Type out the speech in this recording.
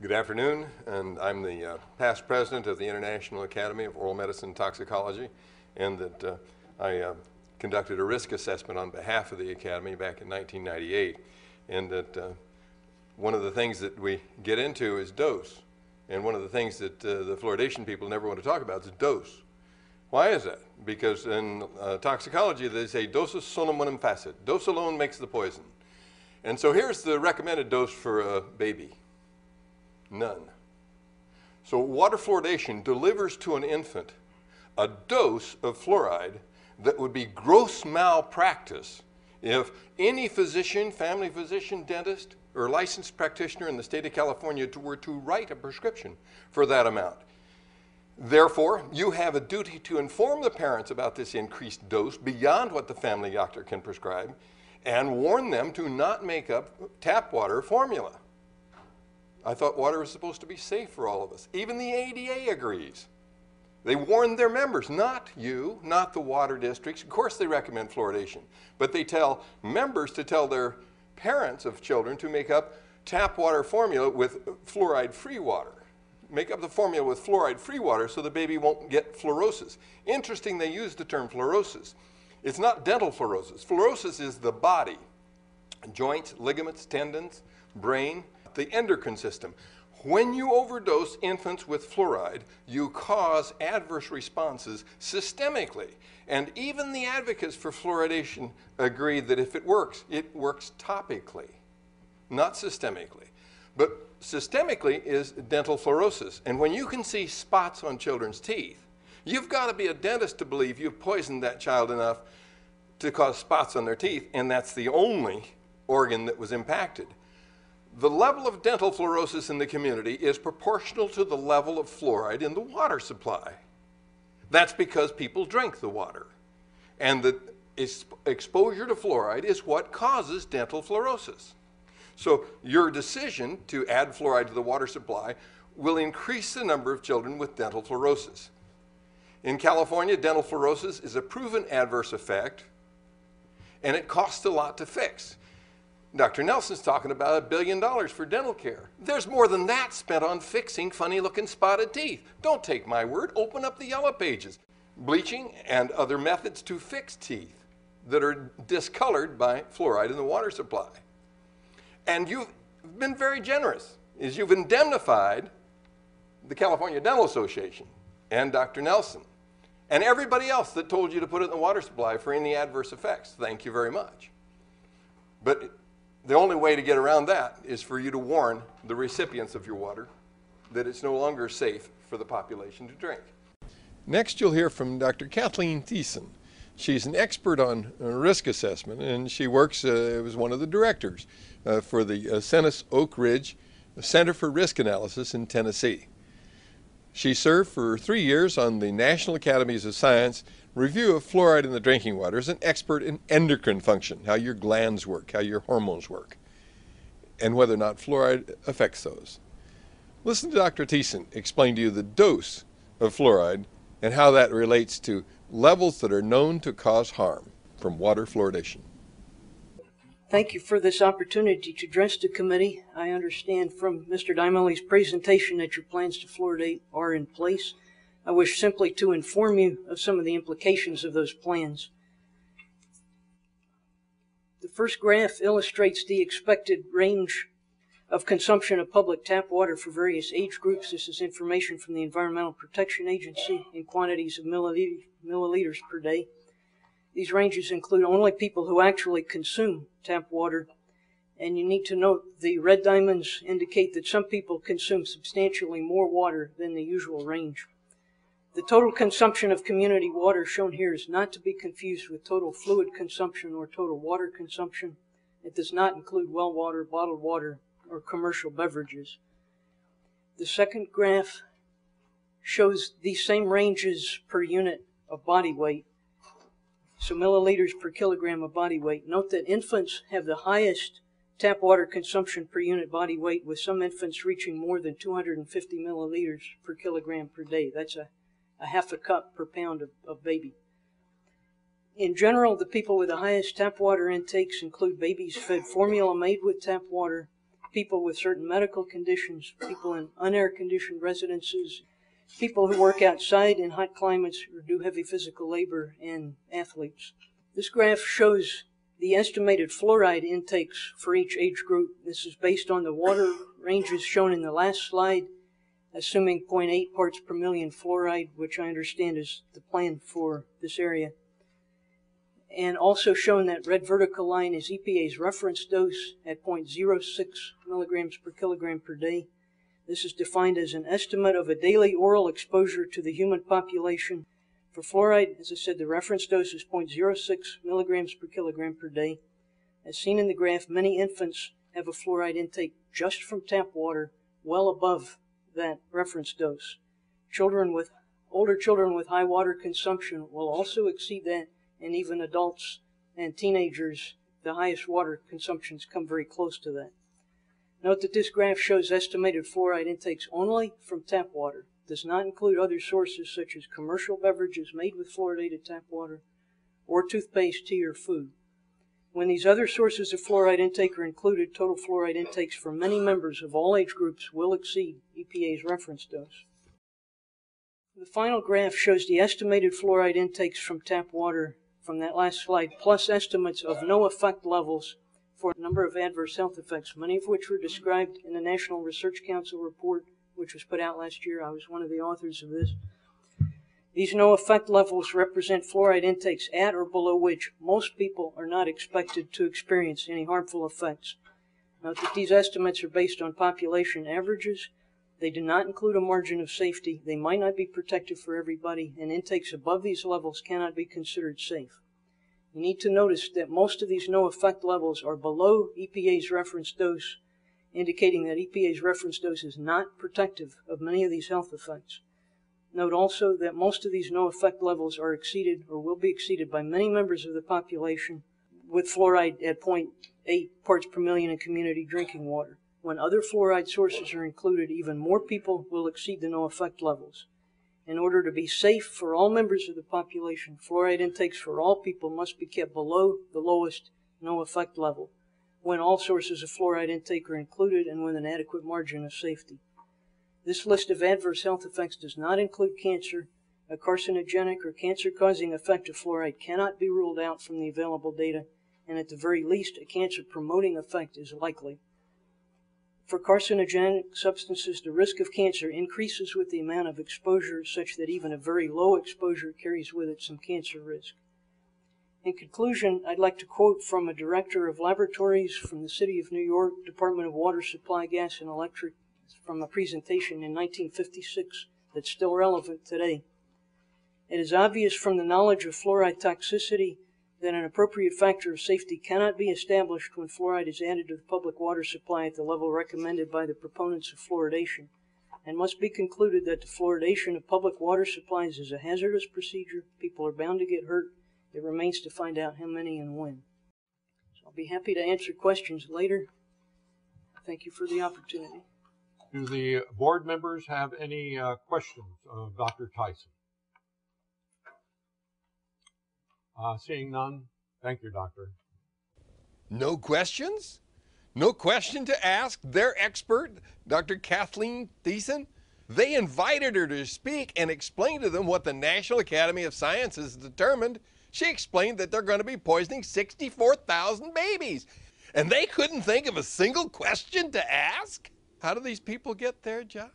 Good afternoon, and I'm the past president of the International Academy of Oral Medicine and Toxicology, and that I conducted a risk assessment on behalf of the Academy back in 1998, and that one of the things that we get into is dose, and one of the things that the fluoridation people never want to talk about is dose. Why is that? Because in toxicology they say dosis sonum unum facit. Dose alone makes the poison. And so here's the recommended dose for a baby. None. So water fluoridation delivers to an infant a dose of fluoride that would be gross malpractice if any physician, family physician, dentist, or licensed practitioner in the state of California were to write a prescription for that amount. Therefore, you have a duty to inform the parents about this increased dose beyond what the family doctor can prescribe and warn them to not make up tap water formula. I thought water was supposed to be safe for all of us. Even the ADA agrees. They warn their members, not you, not the water districts. Of course they recommend fluoridation, but they tell members to tell their parents of children to make up tap water formula with fluoride-free water. Make up the formula with fluoride-free water so the baby won't get fluorosis. Interesting, they use the term fluorosis. It's not dental fluorosis. Fluorosis is the body, joints, ligaments, tendons, brain, the endocrine system. When you overdose infants with fluoride, you cause adverse responses systemically. And even the advocates for fluoridation agree that if it works topically, not systemically. But systemically is dental fluorosis. And when you can see spots on children's teeth, you've got to be a dentist to believe you've poisoned that child enough to cause spots on their teeth, and that's the only organ that was impacted. The level of dental fluorosis in the community is proportional to the level of fluoride in the water supply. That's because people drink the water. And the exposure to fluoride is what causes dental fluorosis. So your decision to add fluoride to the water supply will increase the number of children with dental fluorosis. In California, dental fluorosis is a proven adverse effect, and it costs a lot to fix. Dr. Nelson's talking about $1 billion for dental care. There's more than that spent on fixing funny-looking spotted teeth. Don't take my word. Open up the yellow pages. Bleaching and other methods to fix teeth that are discolored by fluoride in the water supply. And you've been very generous, as you've indemnified the California Dental Association and Dr. Nelson and everybody else that told you to put it in the water supply for any adverse effects. Thank you very much. But the only way to get around that is for you to warn the recipients of your water that it's no longer safe for the population to drink. Next, you'll hear from Dr. Kathleen Thiessen. She's an expert on risk assessment, and she works as one of the directors for the Cenis Oak Ridge Center for Risk Analysis in Tennessee. She served for 3 years on the National Academies of Science review of fluoride in the drinking water as an expert in endocrine function, how your glands work, how your hormones work, and whether or not fluoride affects those. Listen to Dr. Thiessen explain to you the dose of fluoride and how that relates to levels that are known to cause harm from water fluoridation. Thank you for this opportunity to address the committee. I understand from Mr. Dimeli's presentation that your plans to fluoridate are in place. I wish simply to inform you of some of the implications of those plans. The first graph illustrates the expected range of consumption of public tap water for various age groups. This is information from the Environmental Protection Agency in quantities of milliliters per day. These ranges include only people who actually consume tap water. And you need to note the red diamonds indicate that some people consume substantially more water than the usual range. The total consumption of community water shown here is not to be confused with total fluid consumption or total water consumption. It does not include well water, bottled water, or commercial beverages. The second graph shows these same ranges per unit of body weight. So milliliters per kilogram of body weight. Note that infants have the highest tap water consumption per unit body weight, with some infants reaching more than 250 milliliters per kilogram per day. That's a half a cup per pound of baby. In general, the people with the highest tap water intakes include babies fed formula made with tap water people with certain medical conditions, people in unair-conditioned residences, people who work outside in hot climates or do heavy physical labor, and athletes. This graph shows the estimated fluoride intakes for each age group. This is based on the water ranges shown in the last slide, assuming 0.8 parts per million fluoride, which I understand is the plan for this area. And also shown that red vertical line is EPA's reference dose at 0.06 milligrams per kilogram per day. This is defined as an estimate of a daily oral exposure to the human population. For fluoride, as I said, the reference dose is 0.06 milligrams per kilogram per day. As seen in the graph, many infants have a fluoride intake just from tap water well above that reference dose. Older children with high water consumption will also exceed that, and even adults and teenagers, the highest water consumptions come very close to that. Note that this graph shows estimated fluoride intakes only from tap water. It does not include other sources such as commercial beverages made with fluoridated tap water, or toothpaste, tea, or food. When these other sources of fluoride intake are included, total fluoride intakes for many members of all age groups will exceed EPA's reference dose. The final graph shows the estimated fluoride intakes from tap water from that last slide, plus estimates of no effect levels for a number of adverse health effects, many of which were described in the National Research Council report, which was put out last year. I was one of the authors of this. These no effect levels represent fluoride intakes at or below which most people are not expected to experience any harmful effects. Note that these estimates are based on population averages. They do not include a margin of safety. They might not be protective for everybody, and intakes above these levels cannot be considered safe. You need to notice that most of these no effect levels are below EPA's reference dose, indicating that EPA's reference dose is not protective of many of these health effects. Note also that most of these no effect levels are exceeded or will be exceeded by many members of the population with fluoride at 0.8 parts per million in community drinking water. When other fluoride sources are included, even more people will exceed the no effect levels. In order to be safe for all members of the population, fluoride intakes for all people must be kept below the lowest no effect level when all sources of fluoride intake are included and with an adequate margin of safety. This list of adverse health effects does not include cancer. A carcinogenic or cancer-causing effect of fluoride cannot be ruled out from the available data, and at the very least, a cancer-promoting effect is likely. For carcinogenic substances, the risk of cancer increases with the amount of exposure, such that even a very low exposure carries with it some cancer risk. In conclusion, I'd like to quote from a director of laboratories from the City of New York, Department of Water Supply, Gas, and Electric, from a presentation in 1956 that's still relevant today. It is obvious from the knowledge of fluoride toxicity that an appropriate factor of safety cannot be established when fluoride is added to the public water supply at the level recommended by the proponents of fluoridation, and must be concluded that the fluoridation of public water supplies is a hazardous procedure. People are bound to get hurt. It remains to find out how many and when. So I'll be happy to answer questions later. Thank you for the opportunity. Do the board members have any questions of Dr. Thiessen? Seeing none, thank you, Doctor. No questions? No question to ask their expert, Dr. Kathleen Thiessen? They invited her to speak and explain to them what the National Academy of Sciences determined. She explained that they're going to be poisoning 64,000 babies. And they couldn't think of a single question to ask? How do these people get their job?